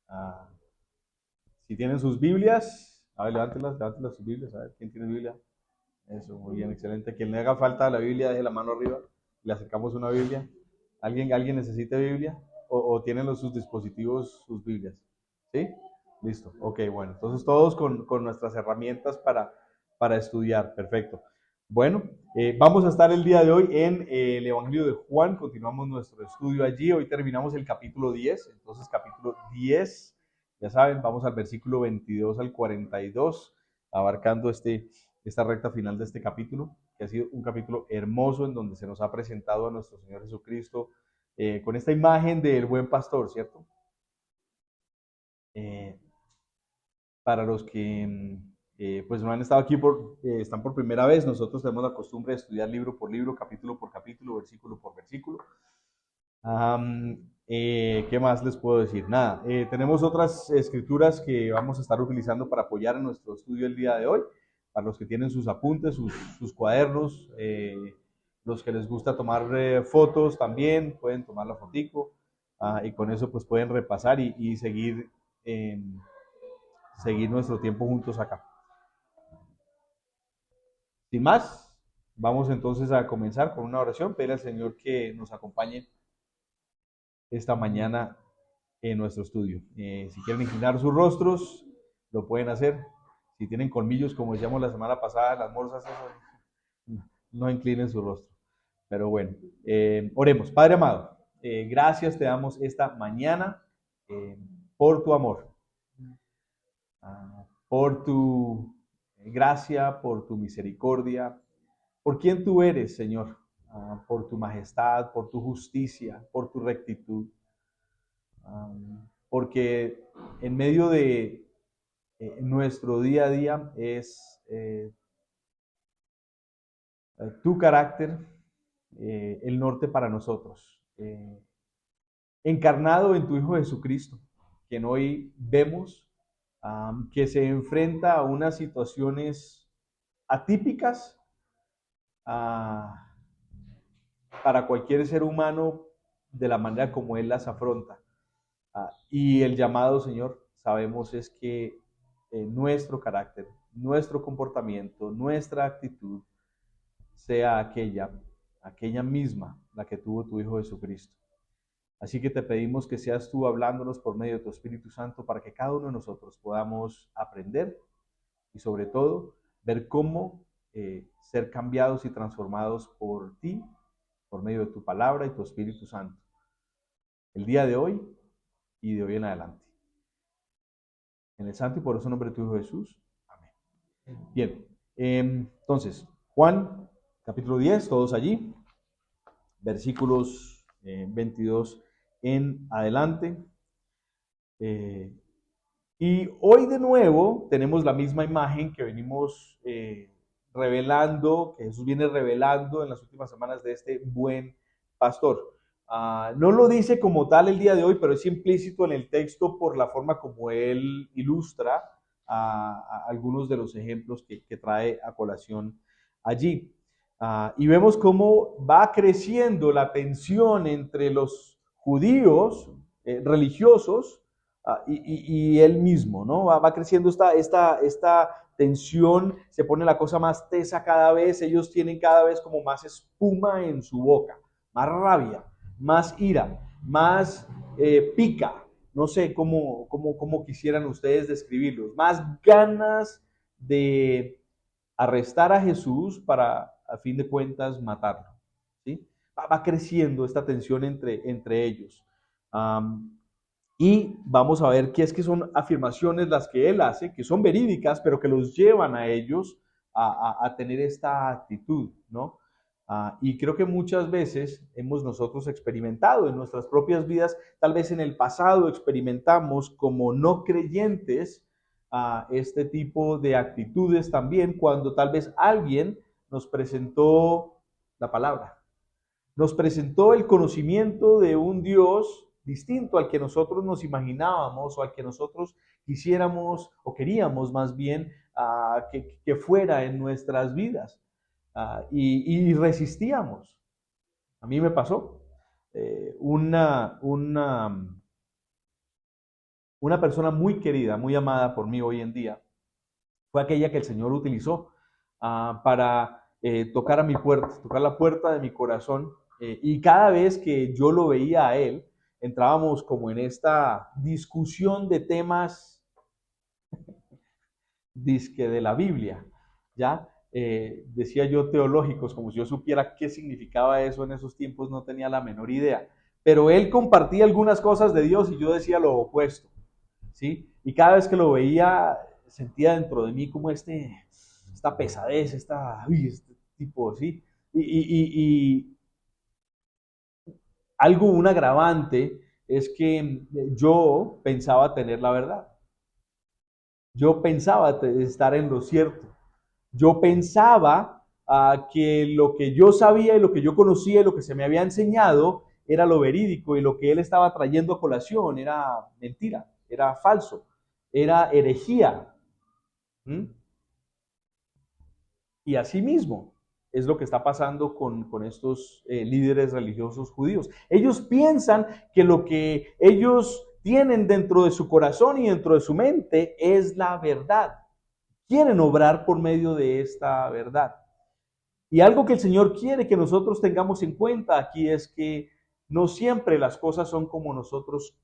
Ah, si tienen sus Biblias, a ver, levántenlas sus Biblias, a ver, ¿quién tiene Biblia? Eso, muy bien, excelente. Quien le haga falta la Biblia, deje la mano arriba, le acercamos una Biblia. ¿Alguien necesita Biblia? ¿O tienen sus dispositivos, sus Biblias? ¿Sí? Listo. Ok, bueno. Entonces todos con nuestras herramientas para estudiar. Perfecto. Bueno, vamos a estar el día de hoy en el Evangelio de Juan. Continuamos nuestro estudio allí. Hoy terminamos el capítulo 10. Entonces, capítulo 10, ya saben, vamos al versículo 22 al 42, abarcando esta recta final de este capítulo, que ha sido un capítulo hermoso en donde se nos ha presentado a nuestro Señor Jesucristo con esta imagen del buen pastor, ¿cierto? Eh, para los que pues no han estado aquí, están por primera vez, nosotros tenemos la costumbre de estudiar libro por libro, capítulo por capítulo, versículo por versículo. ¿Qué más les puedo decir? Nada, tenemos otras escrituras que vamos a estar utilizando para apoyar en nuestro estudio el día de hoy. Para los que tienen sus apuntes, sus cuadernos, los que les gusta tomar fotos también, pueden tomar la fotico y con eso pues pueden repasar y seguir nuestro tiempo juntos acá. Sin más, vamos entonces a comenzar con una oración, pedir al Señor que nos acompañe esta mañana en nuestro estudio. Si quieren inclinar sus rostros, lo pueden hacer. Si tienen colmillos, como decíamos la semana pasada, las morsas, no inclinen su rostro. Pero bueno, oremos. Padre amado, gracias te damos esta mañana por tu amor, por tu gracia, por tu misericordia, por quien tú eres, Señor, por tu majestad, por tu justicia, por tu rectitud. Porque en medio de nuestro día a día es tu carácter el norte para nosotros, encarnado en tu Hijo Jesucristo, quien hoy vemos que se enfrenta a unas situaciones atípicas uh, para cualquier ser humano de la manera como Él las afronta. Y el llamado, Señor, sabemos es que nuestro carácter, nuestro comportamiento, nuestra actitud sea aquella misma, la que tuvo tu Hijo Jesucristo. Así que te pedimos que seas tú hablándonos por medio de tu Espíritu Santo para que cada uno de nosotros podamos aprender y sobre todo ver cómo ser cambiados y transformados por ti, por medio de tu palabra y tu Espíritu Santo. El día de hoy y de hoy en adelante. En el santo y por eso nombre de tu Hijo Jesús. Amén. Bien, entonces, Juan, capítulo 10, todos allí, versículos 22 en adelante. Y hoy de nuevo tenemos la misma imagen que venimos revelando, que Jesús viene revelando en las últimas semanas de este buen pastor. No lo dice como tal el día de hoy, pero es implícito en el texto por la forma como él ilustra a algunos de los ejemplos que trae a colación allí. Y vemos cómo va creciendo la tensión entre los judíos religiosos y él mismo, ¿no? Va creciendo esta tensión, se pone la cosa más tesa cada vez, ellos tienen cada vez como más espuma en su boca, más rabia, más ira, más pica, no sé cómo quisieran ustedes describirlos, más ganas de arrestar a Jesús para, a fin de cuentas, matarlo, ¿sí? Va creciendo esta tensión entre ellos. Y vamos a ver qué es que son afirmaciones las que él hace, que son verídicas, pero que los llevan a ellos a tener esta actitud, ¿no? Y creo que muchas veces hemos nosotros experimentado en nuestras propias vidas, tal vez en el pasado experimentamos como no creyentes este tipo de actitudes también cuando tal vez alguien nos presentó la palabra, nos presentó el conocimiento de un Dios distinto al que nosotros nos imaginábamos o al que nosotros quisiéramos o queríamos más bien que fuera en nuestras vidas. Y resistíamos. A mí me pasó una Una persona muy querida, muy amada por mí hoy en día, fue aquella que el Señor utilizó para tocar a mi puerta, tocar la puerta de mi corazón. Y cada vez que yo lo veía a él, entrábamos como en esta discusión de temas disque de la Biblia, ¿ya? Decía yo teológicos, como si yo supiera qué significaba eso en esos tiempos, no tenía la menor idea. Pero él compartía algunas cosas de Dios y yo decía lo opuesto, ¿sí? Y cada vez que lo veía, sentía dentro de mí como esta pesadez, este tipo, ¿sí? Y algo, un agravante, es que yo pensaba tener la verdad. Yo pensaba estar en lo cierto. Yo pensaba que lo que yo sabía y lo que yo conocía y lo que se me había enseñado era lo verídico y lo que él estaba trayendo a colación era mentira, era falso, era herejía. ¿Mm? Y así mismo es lo que está pasando con estos líderes religiosos judíos. Ellos piensan que lo que ellos tienen dentro de su corazón y dentro de su mente es la verdad. Quieren obrar por medio de esta verdad. Y algo que el Señor quiere que nosotros tengamos en cuenta aquí es que no siempre las cosas son como nosotros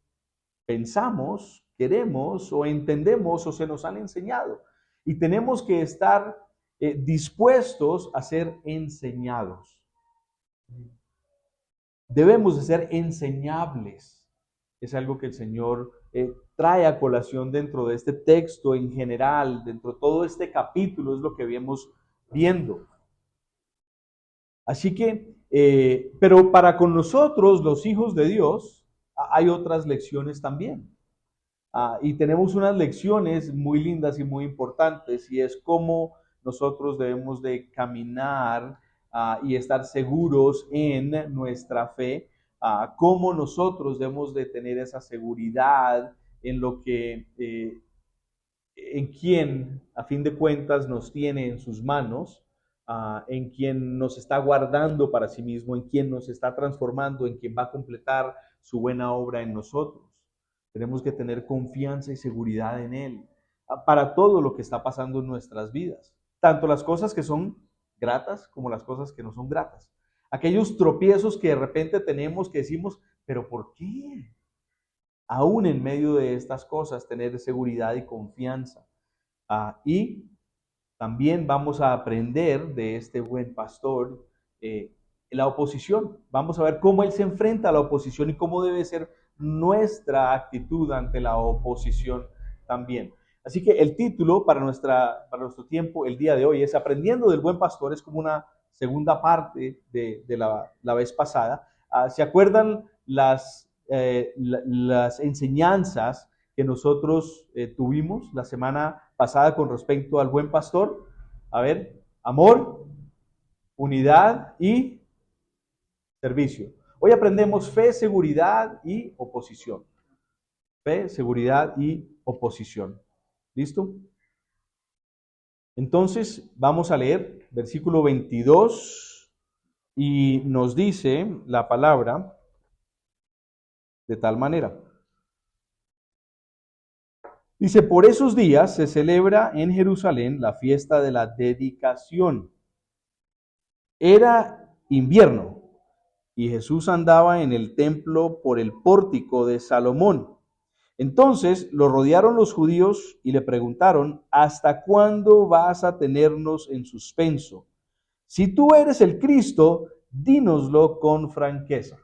pensamos, queremos o entendemos o se nos han enseñado. Y tenemos que estar dispuestos a ser enseñados. Debemos de ser enseñables. Es algo que el Señor trae a colación dentro de este texto en general, dentro de todo este capítulo, es lo que vemos viendo. Así que, pero para con nosotros, los hijos de Dios, hay otras lecciones también. Y tenemos unas lecciones muy lindas y muy importantes, y es cómo nosotros debemos de caminar y estar seguros en nuestra fe, cómo nosotros debemos de tener esa seguridad en lo que, en quien a fin de cuentas nos tiene en sus manos, en quien nos está guardando para sí mismo, en quien nos está transformando, en quien va a completar su buena obra en nosotros. Tenemos que tener confianza y seguridad en Él para todo lo que está pasando en nuestras vidas, tanto las cosas que son gratas como las cosas que no son gratas. Aquellos tropiezos que de repente tenemos que decimos, pero ¿por qué? Aún en medio de estas cosas, tener seguridad y confianza. Y también vamos a aprender de este buen pastor la oposición. Vamos a ver cómo él se enfrenta a la oposición y cómo debe ser nuestra actitud ante la oposición también. Así que el título para nuestro tiempo el día de hoy es Aprendiendo del Buen Pastor. Es como una segunda parte de la vez pasada. ¿Se acuerdan las enseñanzas que nosotros tuvimos la semana pasada con respecto al buen pastor? A ver, amor, unidad y servicio. Hoy aprendemos fe, seguridad y oposición. Fe, seguridad y oposición. ¿Listo? Entonces, vamos a leer versículo 22 y nos dice la palabra de tal manera. Dice, por esos días se celebra en Jerusalén la fiesta de la dedicación. Era invierno y Jesús andaba en el templo por el pórtico de Salomón. Entonces lo rodearon los judíos y le preguntaron, ¿hasta cuándo vas a tenernos en suspenso? Si tú eres el Cristo, dínoslo con franqueza.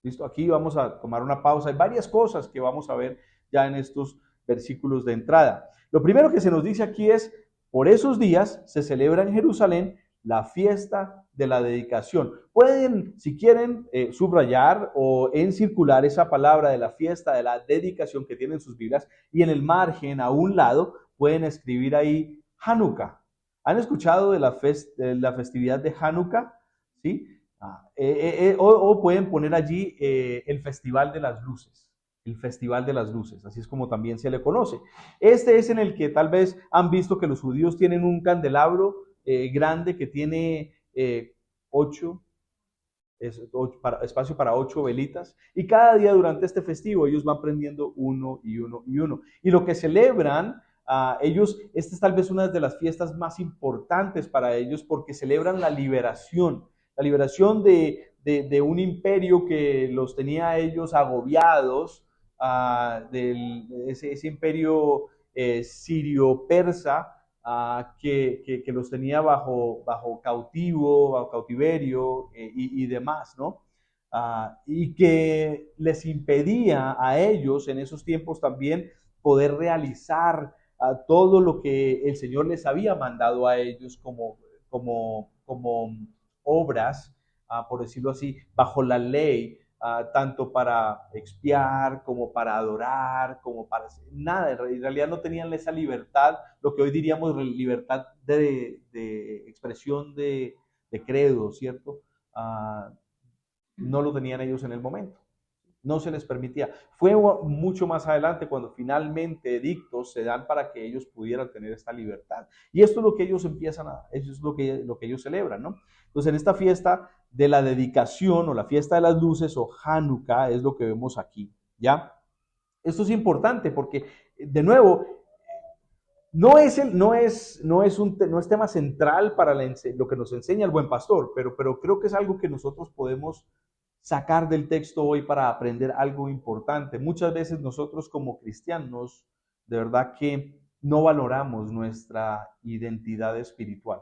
¿Listo? Aquí vamos a tomar una pausa. Hay varias cosas que vamos a ver ya en estos versículos de entrada. Lo primero que se nos dice aquí es, por esos días se celebra en Jerusalén la fiesta de la dedicación. Pueden, si quieren, subrayar o encircular esa palabra de la fiesta de la dedicación que tienen sus Biblias, y en el margen, a un lado, pueden escribir ahí Hanukkah. ¿Han escuchado de la festividad de Hanukkah? ¿Sí? O pueden poner allí el Festival de las Luces. El Festival de las Luces, así es como también se le conoce. Este es en el que tal vez han visto que los judíos tienen un candelabro grande que tiene 8 espacio para 8 velitas, y cada día durante este festivo ellos van prendiendo uno y uno y uno. Y lo que celebran, esta es tal vez una de las fiestas más importantes para ellos porque celebran la liberación de un imperio que los tenía a ellos agobiados, ese imperio sirio-persa, que los tenía bajo cautiverio y demás, ¿no? Y que les impedía a ellos en esos tiempos también poder realizar todo lo que el Señor les había mandado a ellos como obras, por decirlo así, bajo la ley, tanto para expiar como para adorar, como para nada. En realidad no tenían esa libertad, lo que hoy diríamos libertad de expresión de credo, ¿cierto? No lo tenían ellos en el momento. No se les permitía. Fue mucho más adelante cuando finalmente edictos se dan para que ellos pudieran tener esta libertad. Y esto es lo que ellos eso es lo que ellos celebran, ¿no? Entonces, en esta fiesta de la dedicación o la fiesta de las luces o Hanukkah es lo que vemos aquí, ¿ya? Esto es importante porque, de nuevo, no es tema central para lo que nos enseña el buen pastor, pero creo que es algo que nosotros podemos sacar del texto hoy para aprender algo importante. Muchas veces nosotros como cristianos, de verdad que no valoramos nuestra identidad espiritual.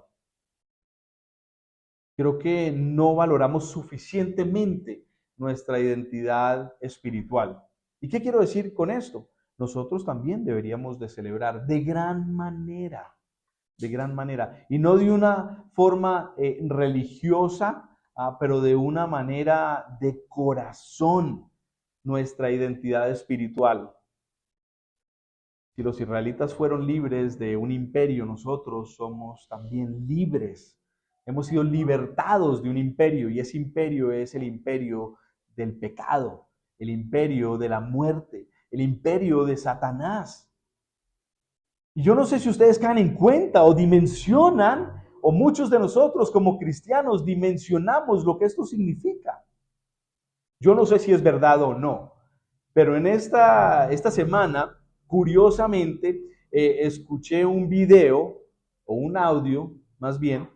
Creo que no valoramos suficientemente nuestra identidad espiritual. ¿Y qué quiero decir con esto? Nosotros también deberíamos de celebrar de gran manera, y no de una forma religiosa, pero de una manera de corazón, nuestra identidad espiritual. Si los israelitas fueron libres de un imperio, nosotros somos también libres. Hemos sido libertados de un imperio, y ese imperio es el imperio del pecado, el imperio de la muerte, el imperio de Satanás. Y yo no sé si ustedes caen en cuenta o dimensionan, o muchos de nosotros como cristianos dimensionamos lo que esto significa. Yo no sé si es verdad o no, pero en esta semana, curiosamente, escuché un video, o un audio más bien,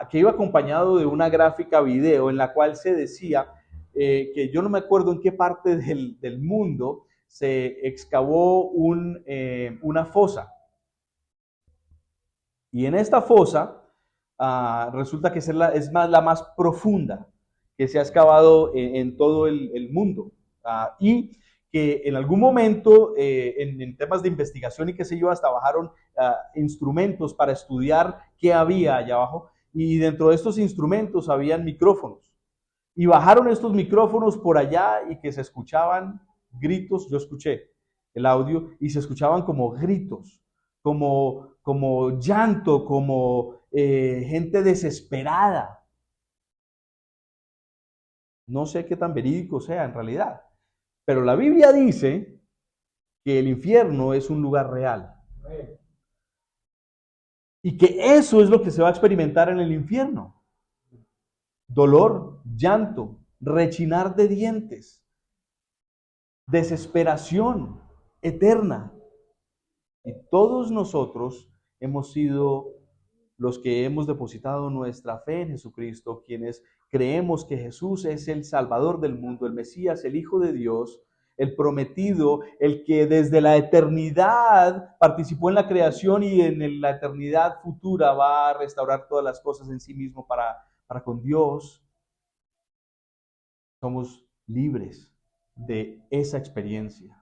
que iba acompañado de una gráfica video en la cual se decía que yo no me acuerdo en qué parte del mundo se excavó una fosa. Y en esta fosa resulta que es la más profunda que se ha excavado en todo el mundo. Y que en algún momento, en temas de investigación y qué sé yo, hasta bajaron instrumentos para estudiar qué había allá abajo. Y dentro de estos instrumentos habían micrófonos. Y bajaron estos micrófonos por allá y que se escuchaban gritos. Yo escuché el audio y se escuchaban como gritos, como llanto, como gente desesperada. No sé qué tan verídico sea en realidad, pero la Biblia dice que el infierno es un lugar real. Y que eso es lo que se va a experimentar en el infierno. Dolor, llanto, rechinar de dientes, desesperación eterna. Y todos nosotros hemos sido los que hemos depositado nuestra fe en Jesucristo, quienes creemos que Jesús es el Salvador del mundo, el Mesías, el Hijo de Dios, el prometido, el que desde la eternidad participó en la creación y en la eternidad futura va a restaurar todas las cosas en sí mismo para con Dios. Somos libres de esa experiencia.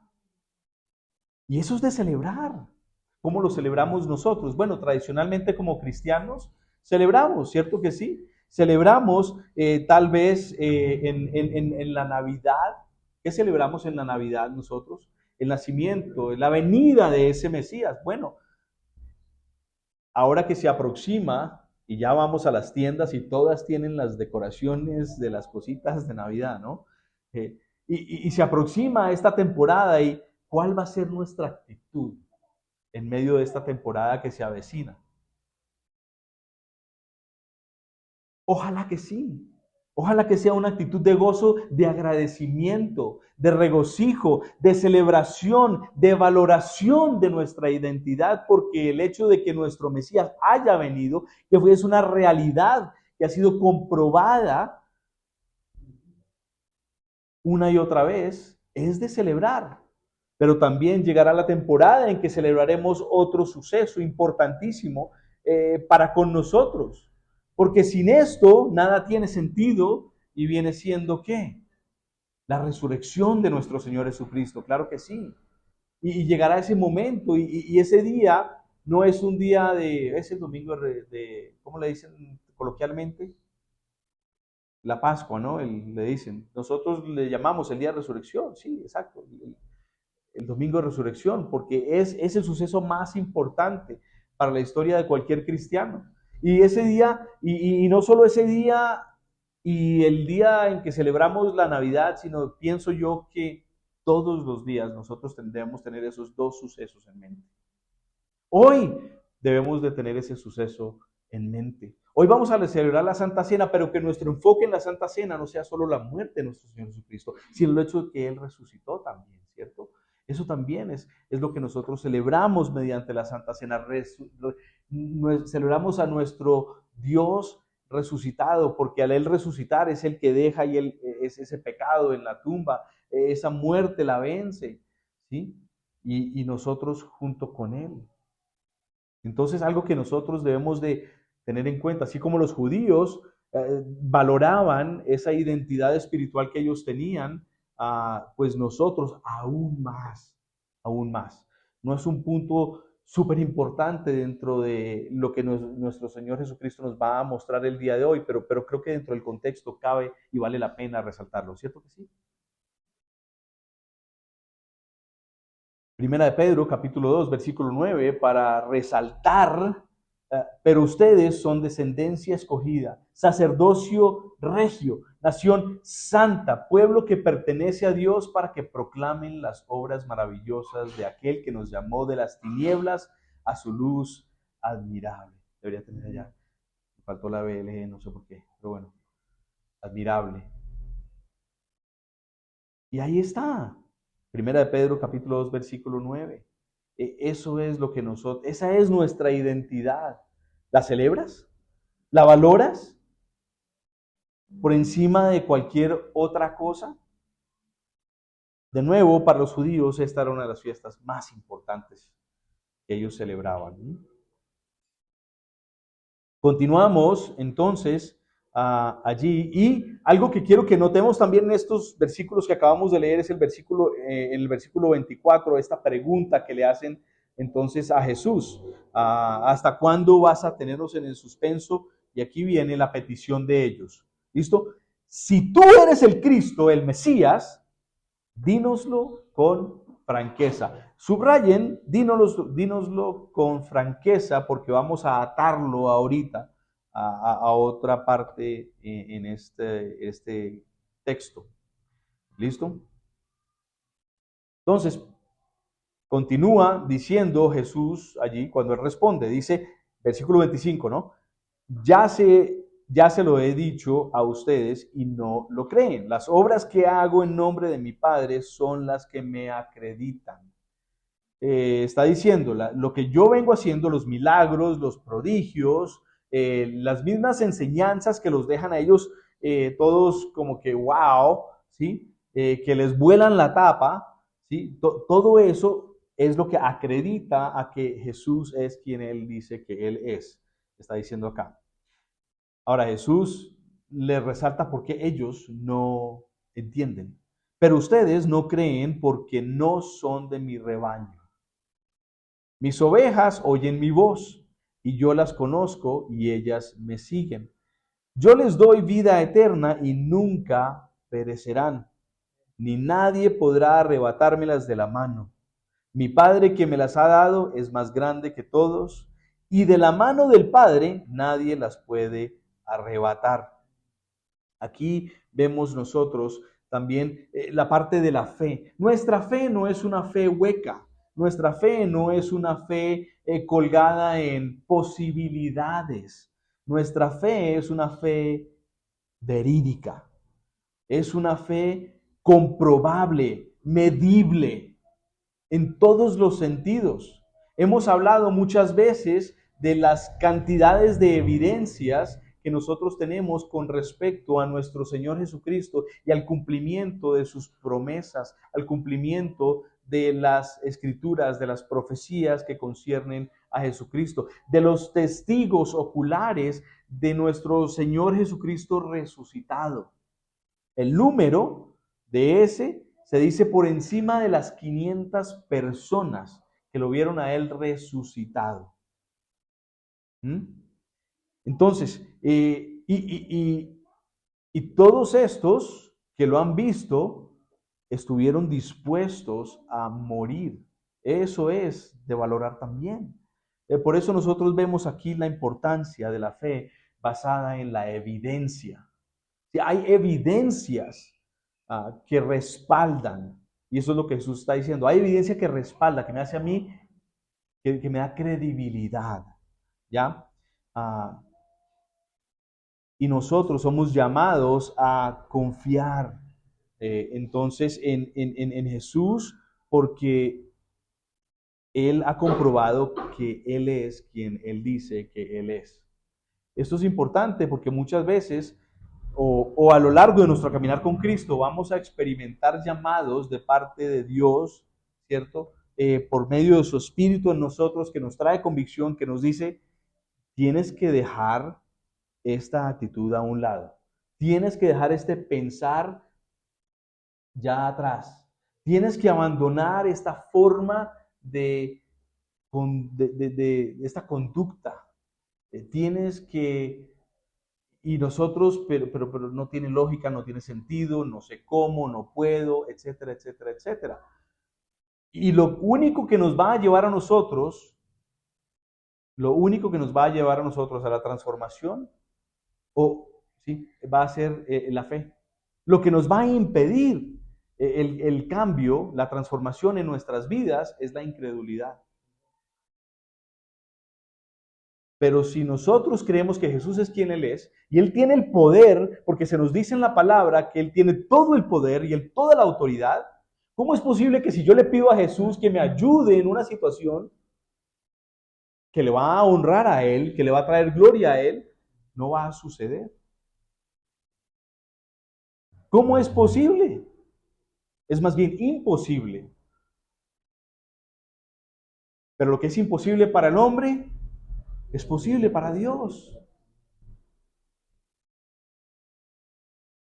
Y eso es de celebrar. ¿Cómo lo celebramos nosotros? Bueno, tradicionalmente como cristianos celebramos, ¿cierto que sí? Celebramos tal vez en la Navidad. ¿Qué celebramos en la Navidad nosotros? El nacimiento, la venida de ese Mesías. Bueno, ahora que se aproxima y ya vamos a las tiendas y todas tienen las decoraciones de las cositas de Navidad, ¿no? Y se aproxima esta temporada, y ¿cuál va a ser nuestra actitud en medio de esta temporada que se avecina? Ojalá que sí. Ojalá que sea una actitud de gozo, de agradecimiento, de regocijo, de celebración, de valoración de nuestra identidad, porque el hecho de que nuestro Mesías haya venido, que es una realidad que ha sido comprobada una y otra vez, es de celebrar. Pero también llegará la temporada en que celebraremos otro suceso importantísimo para con nosotros. Porque sin esto nada tiene sentido y viene siendo ¿qué? La resurrección de nuestro Señor Jesucristo, claro que sí. Y llegará ese momento y ese día no es un día es el domingo ¿cómo le dicen coloquialmente? La Pascua, ¿no? Le dicen. Nosotros le llamamos el día de resurrección, sí, exacto. El domingo de resurrección, porque es el suceso más importante para la historia de cualquier cristiano. Y ese día, y no solo ese día y el día en que celebramos la Navidad, sino pienso yo que todos los días nosotros tendremos tener esos dos sucesos en mente. Hoy debemos de tener ese suceso en mente. Hoy vamos a celebrar la Santa Cena, pero que nuestro enfoque en la Santa Cena no sea solo la muerte de nuestro Señor Jesucristo, sino el hecho de que Él resucitó también, ¿cierto? Eso también es lo que nosotros celebramos mediante la Santa Cena. Celebramos a nuestro Dios resucitado, porque al Él resucitar es el que deja es ese pecado en la tumba, esa muerte la vence, ¿sí? Y nosotros junto con Él. Entonces, algo que nosotros debemos de tener en cuenta, así como los judíos valoraban esa identidad espiritual que ellos tenían, pues nosotros aún más, aún más. No es un punto súper importante dentro de lo que nuestro Señor Jesucristo nos va a mostrar el día de hoy, pero creo que dentro del contexto cabe y vale la pena resaltarlo, ¿cierto que sí? Primera de Pedro, capítulo 2, versículo 9, para resaltar, pero ustedes son descendencia escogida, sacerdocio regio, nación santa, pueblo que pertenece a Dios para que proclamen las obras maravillosas de aquel que nos llamó de las tinieblas a su luz admirable. Debería tener allá, me faltó la BL, no sé por qué, pero bueno, admirable. Y ahí está. Primera de Pedro, capítulo 2, versículo 9. Eso es lo que nosotros, esa es nuestra identidad. ¿La celebras? ¿La valoras? ¿Por encima de cualquier otra cosa? De nuevo, para los judíos, esta era una de las fiestas más importantes que ellos celebraban. Continuamos entonces allí, y algo que quiero que notemos también en estos versículos que acabamos de leer es el versículo 24, esta pregunta que le hacen entonces a Jesús: ¿hasta cuándo vas a tenernos en el suspenso? Y aquí viene la petición de ellos. ¿Listo? Si tú eres el Cristo, el Mesías, dínoslo con franqueza. Subrayen, dínoslo con franqueza, porque vamos a atarlo ahorita a otra parte en este texto. ¿Listo? Entonces, continúa diciendo Jesús allí cuando él responde, dice, versículo 25, ¿no? Ya se lo he dicho a ustedes y no lo creen. Las obras que hago en nombre de mi Padre son las que me acreditan. Está diciendo, lo que yo vengo haciendo, los milagros, los prodigios, las mismas enseñanzas que los dejan a ellos todos como que wow, ¿sí? Que les vuelan la tapa, ¿sí? Todo eso es lo que acredita a que Jesús es quien Él dice que Él es. Está diciendo acá. Ahora Jesús les resalta por qué ellos no entienden. Pero ustedes no creen porque no son de mi rebaño. Mis ovejas oyen mi voz y yo las conozco y ellas me siguen. Yo les doy vida eterna y nunca perecerán, ni nadie podrá arrebatármelas de la mano. Mi Padre que me las ha dado es más grande que todos y de la mano del Padre nadie las puede arrebatar. Aquí vemos nosotros también la parte de la fe. Nuestra fe no es una fe hueca. Nuestra fe no es una fe colgada en posibilidades. Nuestra fe es una fe verídica. Es una fe comprobable, medible, en todos los sentidos. Hemos hablado muchas veces de las cantidades de evidencias que nosotros tenemos con respecto a nuestro Señor Jesucristo y al cumplimiento de sus promesas, al cumplimiento de las escrituras, de las profecías que conciernen a Jesucristo, de los testigos oculares de nuestro Señor Jesucristo resucitado. El número de ese se dice por encima de las 500 personas que lo vieron a él resucitado. Entonces, y todos estos que lo han visto estuvieron dispuestos a morir. Eso es de valorar también. Por eso nosotros vemos aquí la importancia de la fe basada en la evidencia. Hay evidencias que respaldan, y eso es lo que Jesús está diciendo, hay evidencia que respalda, que me hace a mí, que me da credibilidad, ¿ya? Y nosotros somos llamados a confiar entonces en Jesús, porque Él ha comprobado que Él es quien Él dice que Él es. Esto es importante porque muchas veces o a lo largo de nuestro caminar con Cristo vamos a experimentar llamados de parte de Dios, ¿cierto? Por medio de su Espíritu en nosotros, que nos trae convicción, que nos dice, tienes que dejar esta actitud a un lado. Tienes que dejar este pensar ya atrás. Tienes que abandonar esta forma de esta conducta. Tienes que... Y nosotros, pero no tiene lógica, no tiene sentido, no sé cómo, no puedo, etcétera, etcétera, etcétera. Y lo único que nos va a llevar a nosotros, a la transformación, ¿sí? Va a ser la fe. Lo que nos va a impedir el cambio, la transformación en nuestras vidas es la incredulidad. Pero si nosotros creemos que Jesús es quien Él es, y Él tiene el poder, porque se nos dice en la palabra que Él tiene todo el poder y toda la autoridad, ¿cómo es posible que si yo le pido a Jesús que me ayude en una situación que le va a honrar a Él, que le va a traer gloria a Él, no va a suceder? ¿Cómo es posible? Es más bien imposible. Pero lo que es imposible para el hombre es posible para Dios.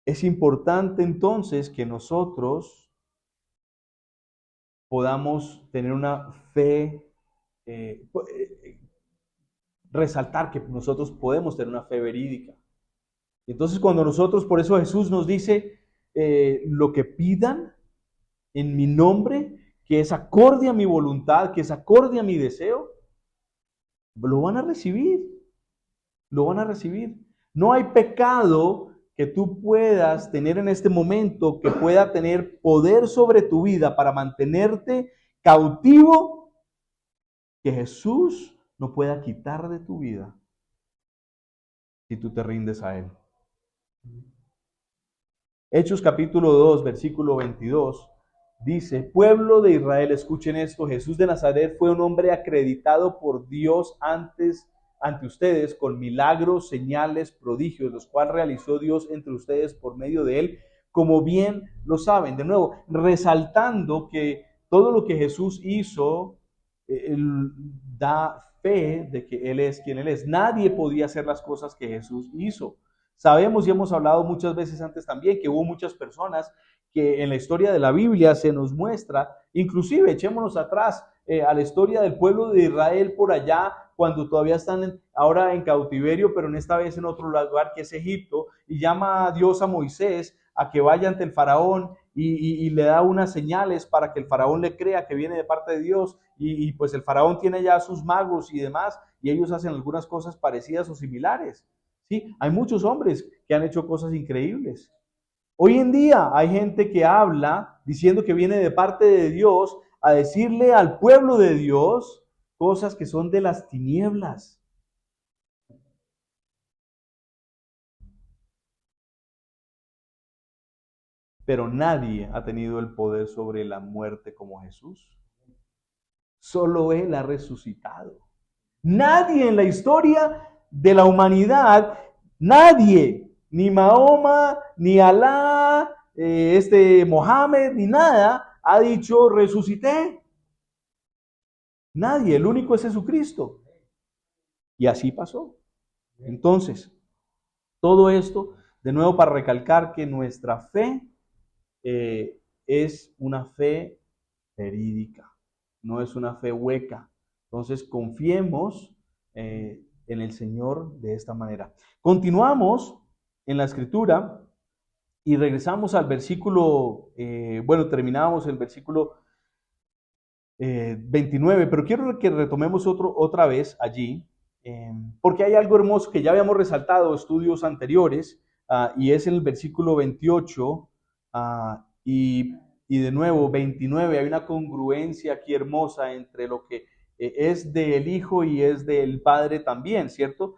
Es importante entonces que nosotros podamos tener una fe, resaltar que nosotros podemos tener una fe verídica. Entonces cuando nosotros, por eso Jesús nos dice, lo que pidan en mi nombre, que es acorde a mi voluntad, que es acorde a mi deseo, lo van a recibir. Lo van a recibir. No hay pecado que tú puedas tener en este momento que pueda tener poder sobre tu vida para mantenerte cautivo, que Jesús no pueda quitar de tu vida si tú te rindes a Él. Hechos capítulo 2, versículo 22, dice, pueblo de Israel, escuchen esto, Jesús de Nazaret fue un hombre acreditado por Dios ante ustedes con milagros, señales, prodigios, los cuales realizó Dios entre ustedes por medio de Él, como bien lo saben. De nuevo, resaltando que todo lo que Jesús hizo, Él da fe de que Él es quien Él es. Nadie podía hacer las cosas que Jesús hizo. Sabemos y hemos hablado muchas veces antes también que hubo muchas personas que en la historia de la Biblia se nos muestra, inclusive echémonos atrás a la historia del pueblo de Israel por allá, cuando todavía están ahora en cautiverio, pero en esta vez en otro lugar que es Egipto, y llama a Dios a Moisés a que vaya ante el faraón y le da unas señales para que el faraón le crea que viene de parte de Dios, y pues el faraón tiene ya sus magos y demás, y ellos hacen algunas cosas parecidas o similares. ¿Sí? Hay muchos hombres que han hecho cosas increíbles. Hoy en día hay gente que habla diciendo que viene de parte de Dios a decirle al pueblo de Dios cosas que son de las tinieblas. pero nadie ha tenido el poder sobre la muerte como Jesús. Solo Él ha resucitado. Nadie en la historia de la humanidad, nadie, ni Mahoma, ni Alá, Mohammed, ni nada, ha dicho resucité. Nadie, el único es Jesucristo. Y así pasó. Entonces, todo esto, de nuevo para recalcar que nuestra fe es una fe verídica, no es una fe hueca. Entonces, confiemos en el Señor de esta manera. Continuamos en la Escritura y regresamos al versículo, terminamos el versículo 29, pero quiero que retomemos otra vez allí, porque hay algo hermoso que ya habíamos resaltado en estudios anteriores, y es en el versículo 28, y de nuevo 29, hay una congruencia aquí hermosa entre lo que es del Hijo y es del Padre también, ¿cierto?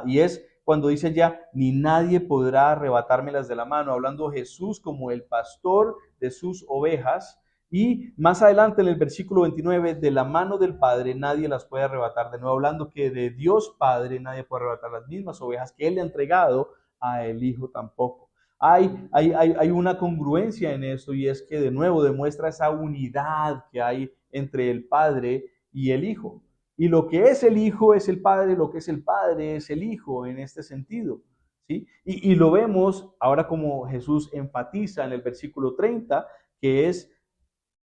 Y es cuando dice ya, ni nadie podrá arrebatármelas de la mano, hablando Jesús como el pastor de sus ovejas. Y más adelante en el versículo 29, de la mano del Padre nadie las puede arrebatar. De nuevo hablando que de Dios Padre nadie puede arrebatar las mismas ovejas que Él le ha entregado a el Hijo tampoco. Hay una congruencia en esto, y es que de nuevo demuestra esa unidad que hay entre el Padre y el Hijo. Y lo que es el Hijo es el Padre, lo que es el Padre es el Hijo en este sentido, ¿sí? Y lo vemos ahora como Jesús enfatiza en el versículo 30, que es: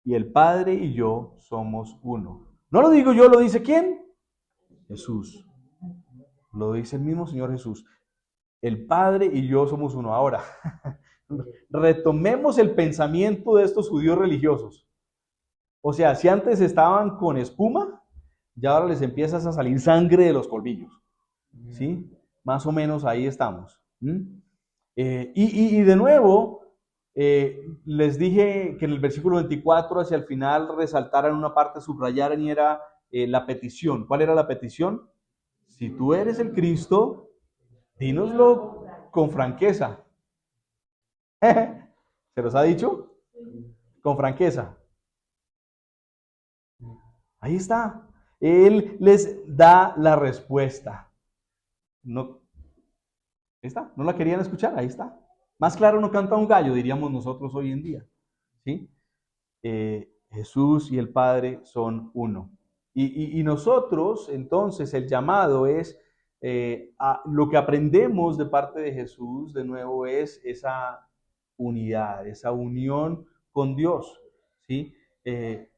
y el Padre y yo somos uno. No lo digo yo, lo dice ¿quién? Jesús. Lo dice el mismo Señor Jesús. El Padre y yo somos uno. Ahora, retomemos el pensamiento de estos judíos religiosos. O sea, si antes estaban con espuma, ya ahora les empieza a salir sangre de los colmillos. ¿Sí? Más o menos ahí estamos. Y de nuevo, les dije que en el versículo 24 hacia el final resaltaran una parte, subrayaran, y era la petición. ¿Cuál era la petición? Si tú eres el Cristo, dínoslo con franqueza. ¿Se los ha dicho? Con franqueza. Ahí está. Él les da la respuesta. No, ahí está. ¿No la querían escuchar? Ahí está. Más claro no canta un gallo, diríamos nosotros hoy en día. ¿Sí? Jesús y el Padre son uno. Y nosotros, entonces, el llamado es, lo que aprendemos de parte de Jesús, de nuevo, es esa unidad, esa unión con Dios. ¿Sí?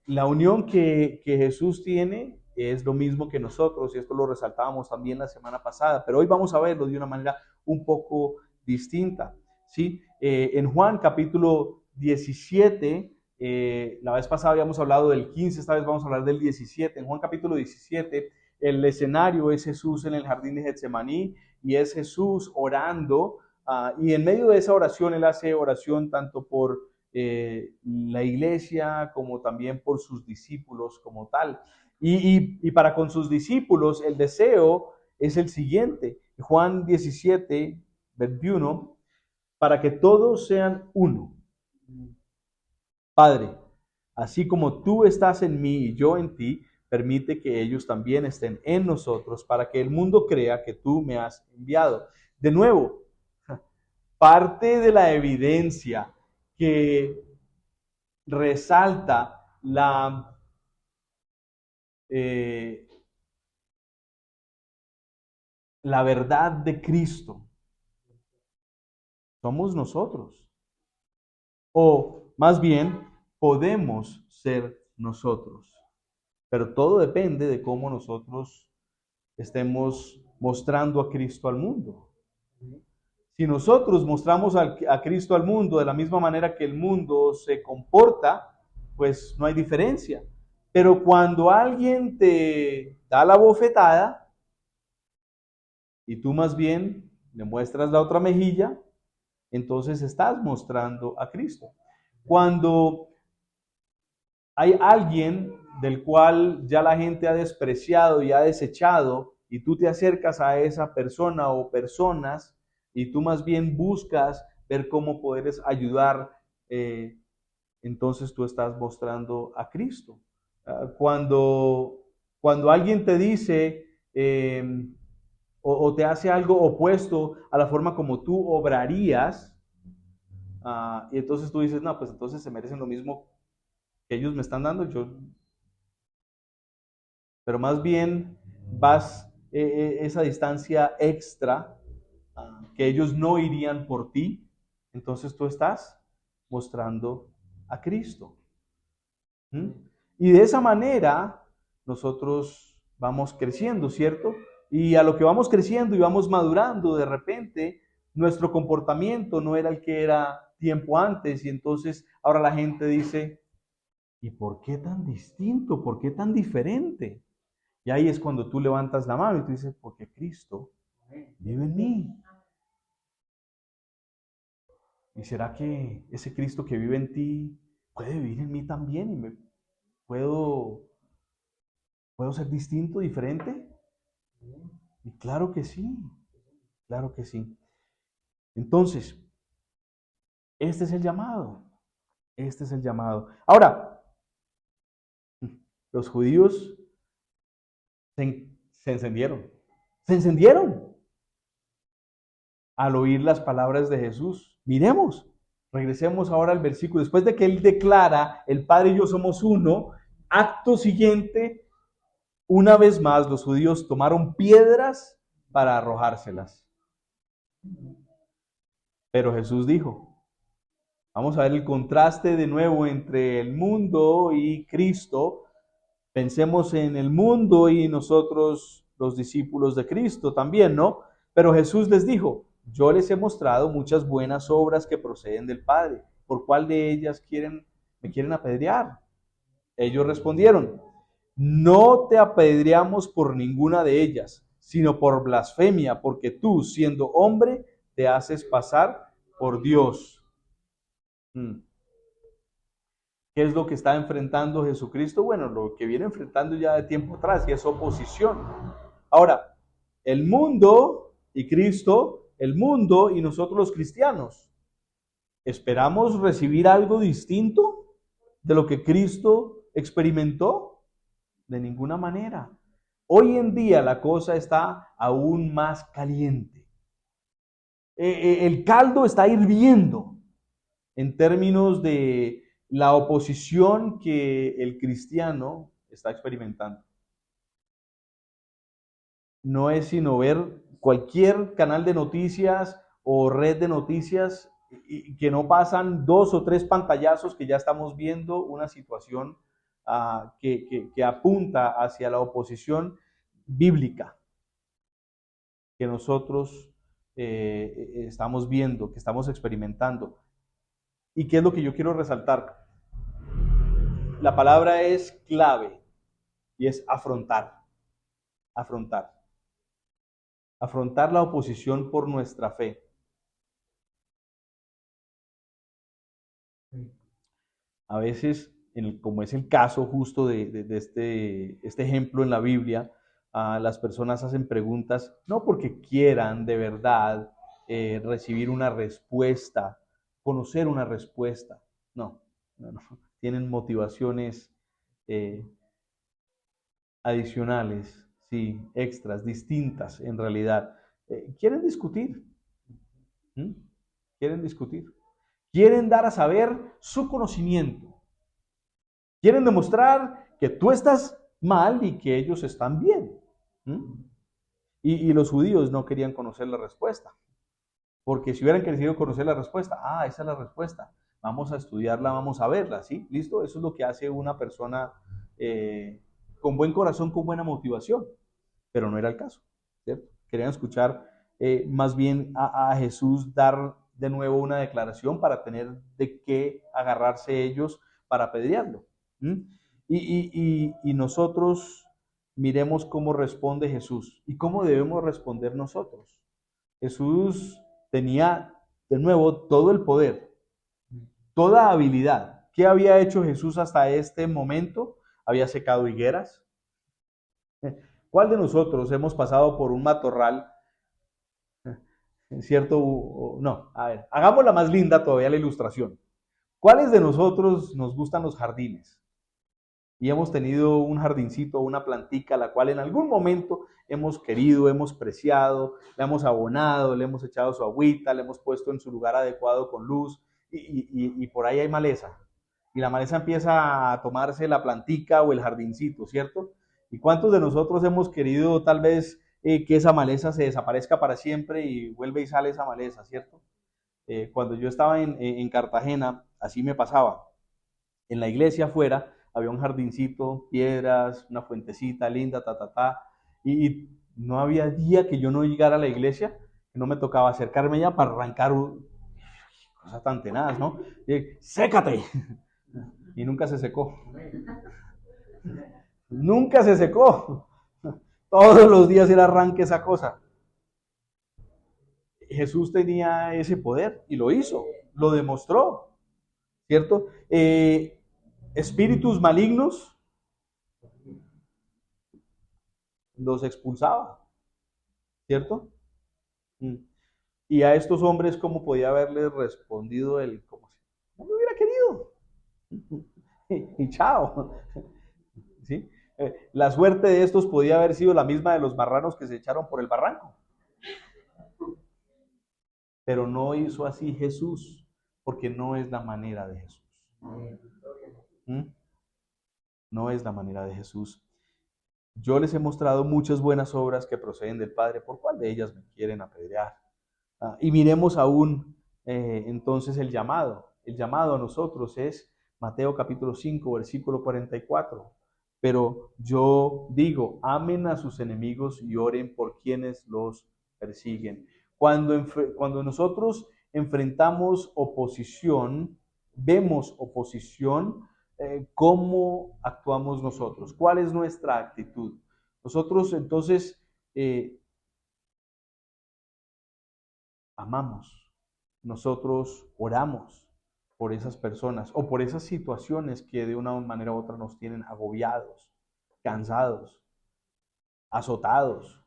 La unión que Jesús tiene es lo mismo que nosotros, y esto lo resaltábamos también la semana pasada, pero hoy vamos a verlo de una manera un poco distinta. ¿Sí? En Juan capítulo 17, la vez pasada habíamos hablado del 15, esta vez vamos a hablar del 17. En Juan capítulo 17, el escenario es Jesús en el jardín de Getsemaní, y es Jesús orando, y en medio de esa oración él hace oración tanto por la iglesia como también por sus discípulos como tal. Y para con sus discípulos el deseo es el siguiente: Juan 17, 21, para que todos sean uno. Padre, así como tú estás en mí y yo en ti, permite que ellos también estén en nosotros, para que el mundo crea que tú me has enviado. De nuevo, parte de la evidencia que resalta la verdad de Cristo somos nosotros. O más bien, podemos ser nosotros. Pero todo depende de cómo nosotros estemos mostrando a Cristo al mundo. Si nosotros mostramos a Cristo al mundo de la misma manera que el mundo se comporta, pues no hay diferencia. Pero cuando alguien te da la bofetada y tú más bien le muestras la otra mejilla, entonces estás mostrando a Cristo. Cuando hay alguien del cual ya la gente ha despreciado y ha desechado, y tú te acercas a esa persona o personas, y tú más bien buscas ver cómo puedes ayudar entonces tú estás mostrando a Cristo. Cuando alguien te dice o te hace algo opuesto a la forma como tú obrarías, y entonces tú dices, no, pues entonces se merecen lo mismo que ellos me están dando, pero más bien vas esa distancia extra que ellos no irían por ti, entonces tú estás mostrando a Cristo. ¿Mm? Y de esa manera nosotros vamos creciendo, ¿cierto? Y a lo que vamos creciendo y vamos madurando, de repente nuestro comportamiento no era el que era tiempo antes y entonces ahora la gente dice, ¿y por qué tan distinto? ¿Por qué tan diferente? Y ahí es cuando tú levantas la mano y tú dices, porque Cristo vive en mí. ¿Y será que ese Cristo que vive en ti puede vivir en mí también? ¿Y puedo ser distinto, diferente? Y claro que sí, claro que sí. Entonces, este es el llamado. Este es el llamado. Ahora, los judíos se encendieron. Se encendieron al oír las palabras de Jesús. Miremos, regresemos ahora al versículo. Después de que él declara, el Padre y yo somos uno, acto siguiente, una vez más los judíos tomaron piedras para arrojárselas. Pero Jesús dijo, vamos a ver el contraste de nuevo entre el mundo y Cristo. Pensemos en el mundo y nosotros, los discípulos de Cristo también, ¿no? Pero Jesús les dijo, yo les he mostrado muchas buenas obras que proceden del Padre. ¿Por cuál de ellas me quieren apedrear? Ellos respondieron, no te apedreamos por ninguna de ellas, sino por blasfemia, porque tú, siendo hombre, te haces pasar por Dios. ¿Qué es lo que está enfrentando Jesucristo? Bueno, lo que viene enfrentando ya de tiempo atrás, y es oposición. Ahora, el mundo y Cristo, el mundo y nosotros los cristianos, ¿esperamos recibir algo distinto de lo que Cristo experimentó? De ninguna manera. Hoy en día la cosa está aún más caliente. El caldo está hirviendo en términos de la oposición que el cristiano está experimentando. No es sino ver cualquier canal de noticias o red de noticias y que no pasan 2 o 3 pantallazos que ya estamos viendo una situación que apunta hacia la oposición bíblica que nosotros estamos viendo, que estamos experimentando. ¿Y qué es lo que yo quiero resaltar? La palabra es clave y es afrontar. Afrontar. Afrontar la oposición por nuestra fe. A veces, como es el caso justo de este ejemplo en la Biblia, las personas hacen preguntas no porque quieran de verdad recibir una respuesta, conocer una respuesta. No. Tienen motivaciones adicionales, sí, extras, distintas en realidad. Quieren discutir. ¿Mm? Quieren discutir. Quieren dar a saber su conocimiento. Quieren demostrar que tú estás mal y que ellos están bien. Y los judíos no querían conocer la respuesta. Porque si hubieran querido conocer la respuesta, esa es la respuesta. Vamos a estudiarla, vamos a verla, ¿sí? ¿Listo? Eso es lo que hace una persona con buen corazón, con buena motivación. Pero no era el caso, ¿cierto? Querían escuchar más bien a Jesús dar de nuevo una declaración para tener de qué agarrarse ellos para apedrearlo. Y nosotros miremos cómo responde Jesús y cómo debemos responder nosotros. Jesús tenía de nuevo todo el poder, toda habilidad. ¿Qué había hecho Jesús hasta este momento? Había secado higueras. ¿Cuál de nosotros hemos pasado por un matorral? ¿Cierto? No, a ver, hagámosla más linda todavía la ilustración. ¿Cuáles de nosotros nos gustan los jardines? Y hemos tenido un jardincito, una plantica, la cual en algún momento hemos querido, hemos preciado, le hemos abonado, le hemos echado su agüita, le hemos puesto en su lugar adecuado con luz y por ahí hay maleza. Y la maleza empieza a tomarse la plantica o el jardincito, ¿cierto? ¿Y cuántos de nosotros hemos querido tal vez que esa maleza se desaparezca para siempre y vuelve y sale esa maleza, ¿cierto? Cuando yo estaba en Cartagena, así me pasaba. En la iglesia afuera había un jardincito, piedras, una fuentecita linda, y no había día que yo no llegara a la iglesia, que no me tocaba acercarme ya para arrancar cosas tan tenaz, ¿no? Y, ¡sécate! Y nunca se secó. Nunca se secó. Todos los días era arranque esa cosa. Jesús tenía ese poder y lo hizo, lo demostró, ¿cierto? Espíritus malignos los expulsaba, ¿cierto? Y a estos hombres, ¿cómo podía haberles respondido él? Como si no me hubiera querido. Y chao. ¿Sí? La suerte de estos podía haber sido la misma de los marranos que se echaron por el barranco. Pero no hizo así Jesús, porque no es la manera de Jesús. No es la manera de Jesús. Yo les he mostrado muchas buenas obras que proceden del Padre, ¿por cuál de ellas me quieren apedrear? Y miremos aún entonces el llamado. El llamado a nosotros es Mateo capítulo 5, versículo 44. Pero yo digo, amen a sus enemigos y oren por quienes los persiguen. Cuando nosotros enfrentamos oposición, vemos oposición, ¿cómo actuamos nosotros? ¿Cuál es nuestra actitud? Nosotros entonces amamos, nosotros oramos por esas personas o por esas situaciones que de una manera u otra nos tienen agobiados, cansados, azotados.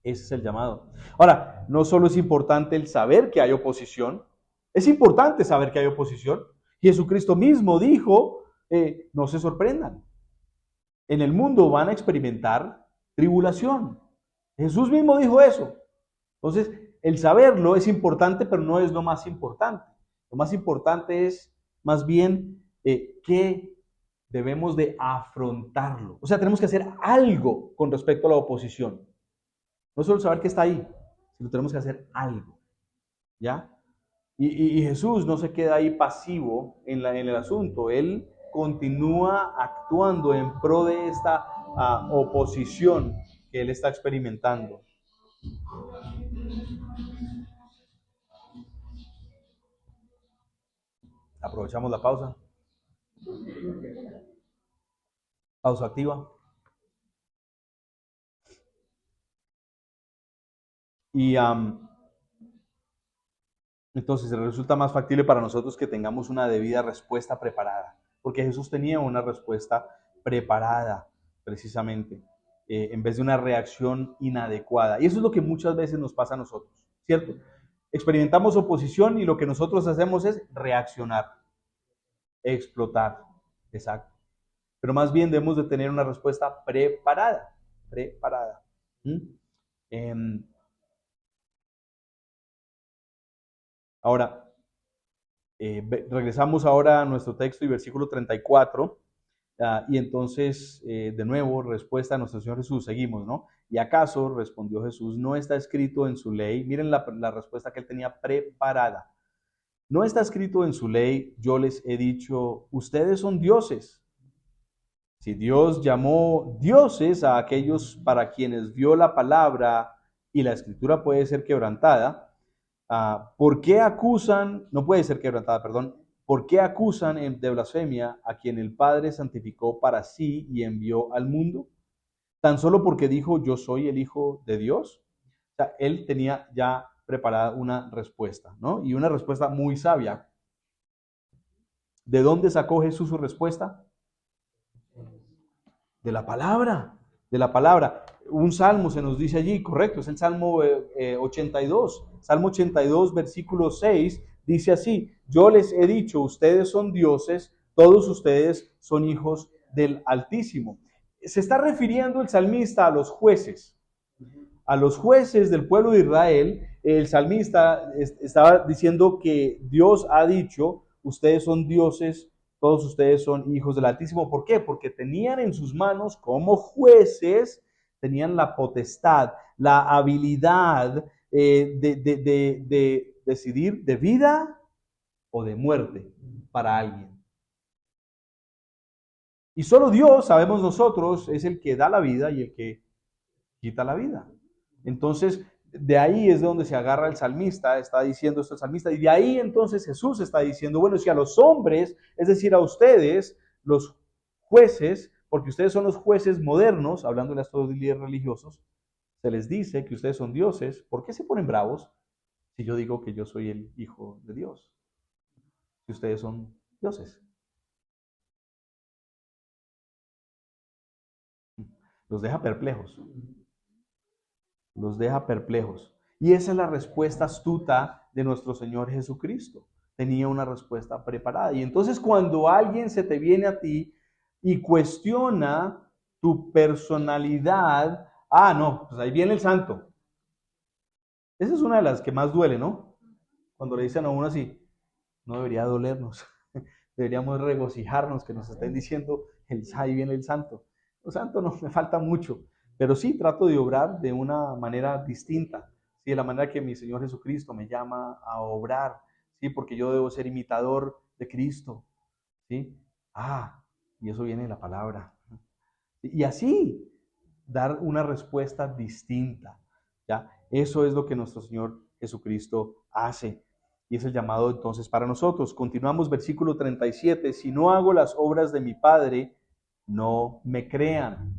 Ese es el llamado. Ahora, no solo es importante el saber que hay oposición, es importante saber que hay oposición. Jesucristo mismo dijo, no se sorprendan. En el mundo van a experimentar tribulación. Jesús mismo dijo eso. Entonces, el saberlo es importante, pero no es lo más importante. Lo más importante es más bien que debemos de afrontarlo. O sea, tenemos que hacer algo con respecto a la oposición. No solo saber que está ahí, sino tenemos que hacer algo. ¿Ya? Y Jesús no se queda ahí pasivo en el asunto. Él continúa actuando en pro de esta oposición que él está experimentando. Aprovechamos la pausa. Pausa activa. Y entonces resulta más factible para nosotros que tengamos una debida respuesta preparada, porque Jesús tenía una respuesta preparada precisamente, en vez de una reacción inadecuada. Y eso es lo que muchas veces nos pasa a nosotros, ¿cierto? Experimentamos oposición y lo que nosotros hacemos es reaccionar, explotar, exacto. Pero más bien debemos de tener una respuesta preparada. Ahora, regresamos ahora a nuestro texto y versículo 34, y entonces, de nuevo, respuesta a nuestro Señor Jesús, seguimos, ¿no? ¿Y acaso, respondió Jesús, no está escrito en su ley? Miren la respuesta que él tenía preparada. No está escrito en su ley, yo les he dicho, ustedes son dioses. Si Dios llamó dioses a aquellos para quienes dio la palabra y la escritura puede ser quebrantada, ¿por qué acusan, no puede ser quebrantada, perdón, por qué acusan de blasfemia a quien el Padre santificó para sí y envió al mundo? Tan solo porque dijo, yo soy el Hijo de Dios. O sea, él tenía ya preparada una respuesta, ¿no? Y una respuesta muy sabia. ¿De dónde sacó Jesús su respuesta? De la palabra, de la palabra. Un salmo se nos dice allí, correcto, es el Salmo 82. Salmo 82, versículo 6, dice así: yo les he dicho, ustedes son dioses, todos ustedes son hijos del Altísimo. Se está refiriendo el salmista a los jueces del pueblo de Israel. El salmista estaba diciendo que Dios ha dicho, ustedes son dioses, todos ustedes son hijos del Altísimo. ¿Por qué? Porque tenían en sus manos como jueces, tenían la potestad, la habilidad de decidir de vida o de muerte para alguien. Y solo Dios, sabemos nosotros, es el que da la vida y el que quita la vida. Entonces, de ahí es de donde se agarra el salmista, está diciendo esto el salmista, y de ahí entonces Jesús está diciendo, bueno, si a los hombres, es decir, a ustedes, los jueces, porque ustedes son los jueces modernos, hablando de estos líderes religiosos, se les dice que ustedes son dioses, ¿por qué se ponen bravos si yo digo que yo soy el Hijo de Dios? Si ustedes son dioses. Los deja perplejos. Los deja perplejos. Y esa es la respuesta astuta de nuestro Señor Jesucristo. Tenía una respuesta preparada. Y entonces cuando alguien se te viene a ti y cuestiona tu personalidad, no, pues ahí viene el santo. Esa es una de las que más duele, ¿no? Cuando le dicen a uno así, no debería dolernos. Deberíamos regocijarnos que nos estén diciendo, ahí viene el santo. El santo no, me falta mucho. Pero sí trato de obrar de una manera distinta, ¿sí? De la manera que mi Señor Jesucristo me llama a obrar, ¿sí? Porque yo debo ser imitador de Cristo, ¿sí? Y eso viene de la palabra. Y así dar una respuesta distinta, ¿ya? Eso es lo que nuestro Señor Jesucristo hace. Y es el llamado entonces para nosotros. Continuamos versículo 37. Si no hago las obras de mi Padre, no me crean.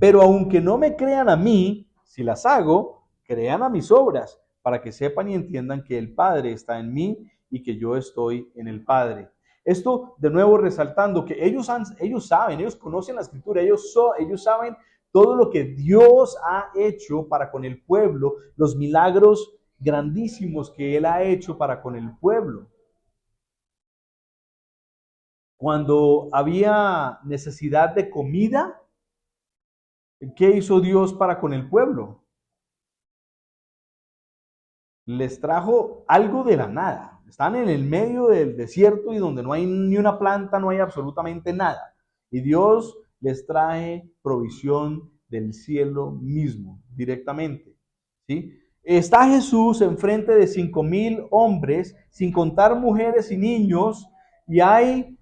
Pero aunque no me crean a mí, si las hago, crean a mis obras, para que sepan y entiendan que el Padre está en mí y que yo estoy en el Padre. Esto de nuevo resaltando que ellos saben, ellos conocen la Escritura, ellos saben todo lo que Dios ha hecho para con el pueblo, los milagros grandísimos que Él ha hecho para con el pueblo. Cuando había necesidad de comida, ¿qué hizo Dios para con el pueblo? Les trajo algo de la nada. Están en el medio del desierto y donde no hay ni una planta, no hay absolutamente nada. Y Dios les trae provisión del cielo mismo, directamente. ¿Sí? Está Jesús enfrente de 5,000 hombres, sin contar mujeres y niños, y hay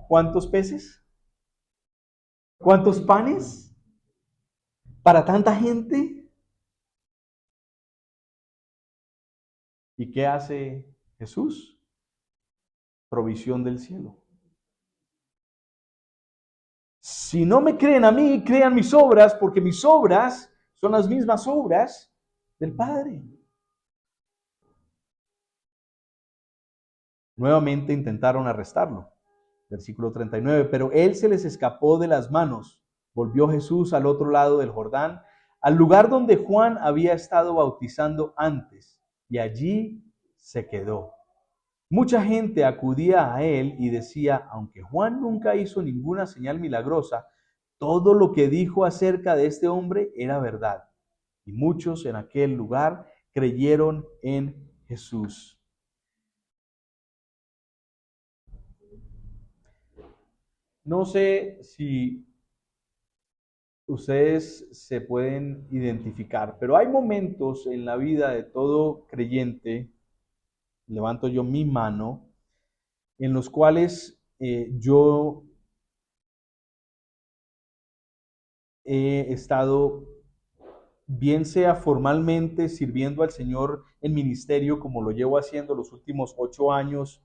¿cuántos peces? ¿Cuántos panes? Para tanta gente. ¿Y qué hace Jesús? Provisión del cielo. Si no me creen a mí, crean mis obras, porque mis obras son las mismas obras del Padre. Nuevamente intentaron arrestarlo. Versículo 39. Pero él se les escapó de las manos. Volvió Jesús al otro lado del Jordán, al lugar donde Juan había estado bautizando antes, y allí se quedó. Mucha gente acudía a él y decía, aunque Juan nunca hizo ninguna señal milagrosa, todo lo que dijo acerca de este hombre era verdad. Y muchos en aquel lugar creyeron en Jesús. No sé si ustedes se pueden identificar, pero hay momentos en la vida de todo creyente, levanto yo mi mano, en los cuales yo he estado, bien sea formalmente sirviendo al Señor en ministerio, como lo llevo haciendo los últimos 8 años,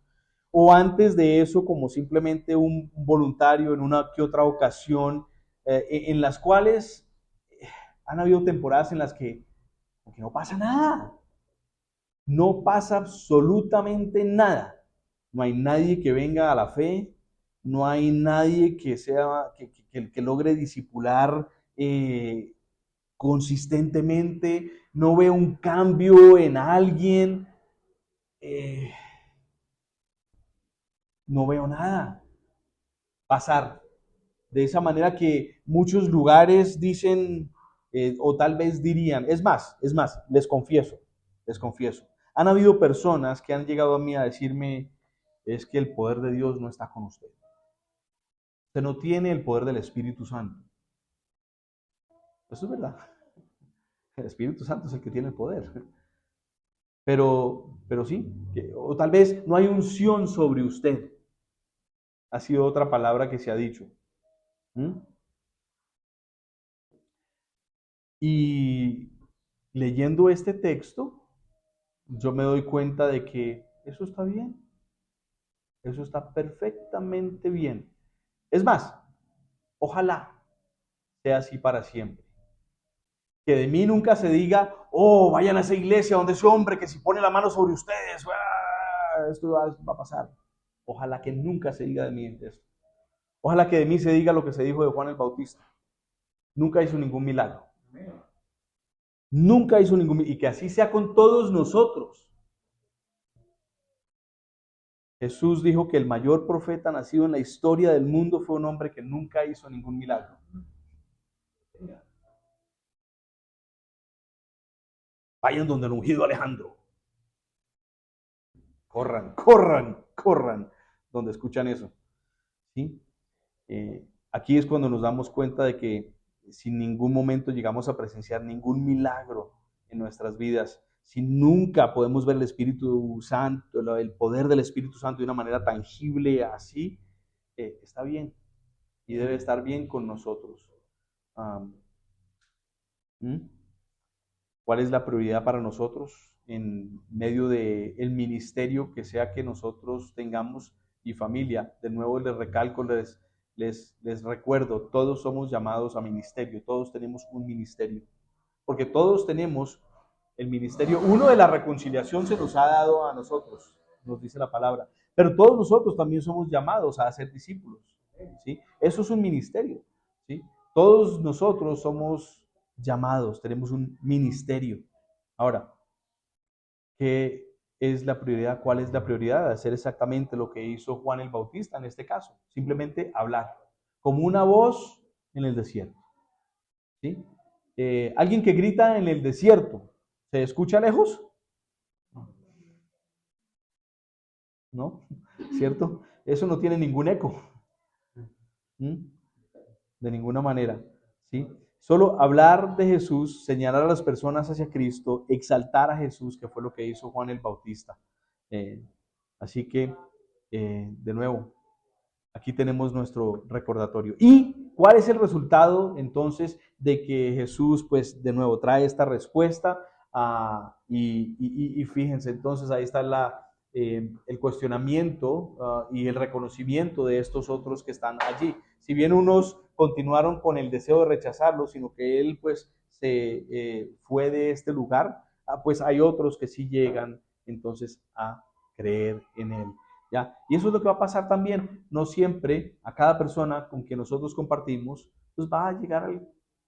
o antes de eso como simplemente un voluntario en una que otra ocasión, en las cuales han habido temporadas en las que no pasa nada, no pasa absolutamente nada, no hay nadie que venga a la fe, no hay nadie que logre discipular consistentemente, no veo un cambio en alguien, no veo nada pasar. De esa manera que muchos lugares dicen, o tal vez dirían, es más, les confieso, han habido personas que han llegado a mí a decirme, es que el poder de Dios no está con usted. Usted no tiene el poder del Espíritu Santo. Eso es verdad. El Espíritu Santo es el que tiene el poder. Pero sí, o tal vez no hay unción sobre usted. Ha sido otra palabra que se ha dicho. Y leyendo este texto, yo me doy cuenta de que eso está bien. Eso está perfectamente bien. Es más, ojalá sea así para siempre. Que de mí nunca se diga, oh, vayan a esa iglesia donde ese hombre que si pone la mano sobre ustedes, esto va a pasar. Ojalá que nunca se diga de mí esto. Ojalá que de mí se diga lo que se dijo de Juan el Bautista. Nunca hizo ningún milagro. Nunca hizo ningún milagro. Y que así sea con todos nosotros. Jesús dijo que el mayor profeta nacido en la historia del mundo fue un hombre que nunca hizo ningún milagro. Vayan donde el ungido Alejandro. Corran, corran, corran, donde escuchan eso. ¿Sí? Aquí es cuando nos damos cuenta de que sin ningún momento llegamos a presenciar ningún milagro en nuestras vidas, si nunca podemos ver el Espíritu Santo, el poder del Espíritu Santo de una manera tangible así, está bien y debe estar bien con nosotros. ¿Cuál es la prioridad para nosotros en medio del ministerio que sea que nosotros tengamos y familia? De nuevo les recalco, les recuerdo, todos somos llamados a ministerio, todos tenemos un ministerio, porque todos tenemos el ministerio. Uno de la reconciliación se nos ha dado a nosotros, nos dice la palabra, pero todos nosotros también somos llamados a ser discípulos, ¿sí? Eso es un ministerio, ¿sí? Todos nosotros somos llamados, tenemos un ministerio. Ahora, ¿qué es la prioridad? ¿Cuál es la prioridad? Hacer exactamente lo que hizo Juan el Bautista en este caso, simplemente hablar, como una voz en el desierto. ¿Sí? Alguien que grita en el desierto, ¿se escucha lejos? ¿No? ¿Cierto? Eso no tiene ningún eco. De ninguna manera. ¿Sí? Solo hablar de Jesús, señalar a las personas hacia Cristo, exaltar a Jesús, que fue lo que hizo Juan el Bautista. Así que, de nuevo, aquí tenemos nuestro recordatorio. ¿Y cuál es el resultado entonces de que Jesús, pues, de nuevo, trae esta respuesta? Y fíjense, entonces ahí está el cuestionamiento y el reconocimiento de estos otros que están allí. Si bien unos continuaron con el deseo de rechazarlo, sino que él pues se fue de este lugar, pues hay otros que sí llegan entonces a creer en él. ¿Ya? Y eso es lo que va a pasar también. No siempre a cada persona con quien nosotros compartimos, pues va a llegar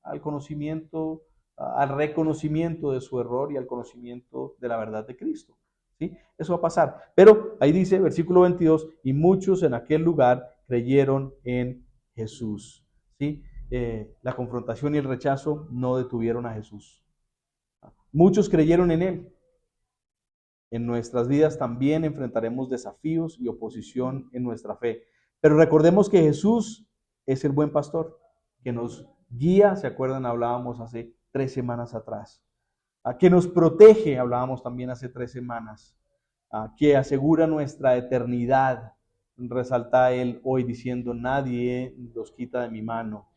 al conocimiento, al reconocimiento de su error y al conocimiento de la verdad de Cristo. ¿Sí? Eso va a pasar. Pero ahí dice, versículo 22, y muchos en aquel lugar creyeron en Jesús. ¿Sí? La confrontación y el rechazo no detuvieron a Jesús. Muchos creyeron en Él. En nuestras vidas también enfrentaremos desafíos y oposición en nuestra fe. Pero recordemos que Jesús es el buen pastor que nos guía, ¿se acuerdan? Hablábamos hace 3 semanas atrás. Que nos protege, hablábamos también hace 3 semanas. Que asegura nuestra eternidad. Resalta él hoy diciendo, nadie los quita de mi mano.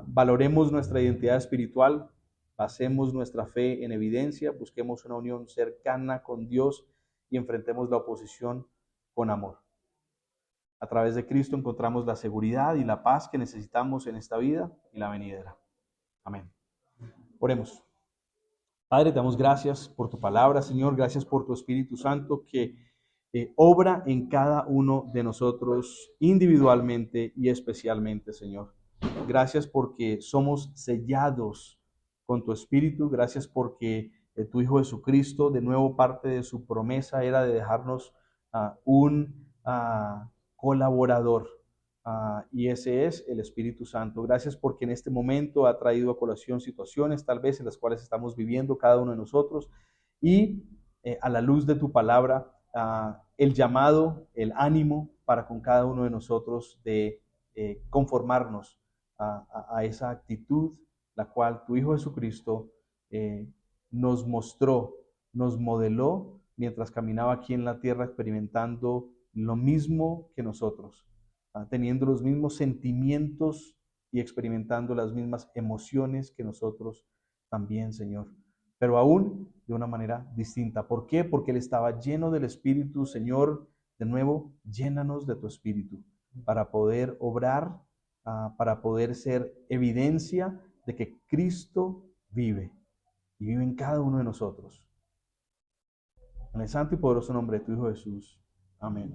Valoremos nuestra identidad espiritual, basemos nuestra fe en evidencia, busquemos una unión cercana con Dios y enfrentemos la oposición con amor. A través de Cristo encontramos la seguridad y la paz que necesitamos en esta vida y la venidera. Amén. Oremos. Padre, te damos gracias por tu palabra, Señor, gracias por tu Espíritu Santo que obra en cada uno de nosotros individualmente y especialmente, Señor. Gracias porque somos sellados con tu Espíritu. Gracias porque tu Hijo Jesucristo, de nuevo parte de su promesa era de dejarnos un colaborador. Y ese es el Espíritu Santo. Gracias porque en este momento ha traído a colación situaciones tal vez en las cuales estamos viviendo cada uno de nosotros. Y a la luz de tu palabra, el llamado, el ánimo para con cada uno de nosotros de conformarnos a esa actitud, la cual tu Hijo Jesucristo nos mostró, nos modeló mientras caminaba aquí en la tierra experimentando lo mismo que nosotros, teniendo los mismos sentimientos y experimentando las mismas emociones que nosotros también, Señor, pero aún de una manera distinta. ¿Por qué? Porque Él estaba lleno del Espíritu. Señor, de nuevo, llénanos de tu Espíritu para poder obrar, para poder ser evidencia de que Cristo vive y vive en cada uno de nosotros. En el santo y poderoso nombre de tu Hijo Jesús. Amén.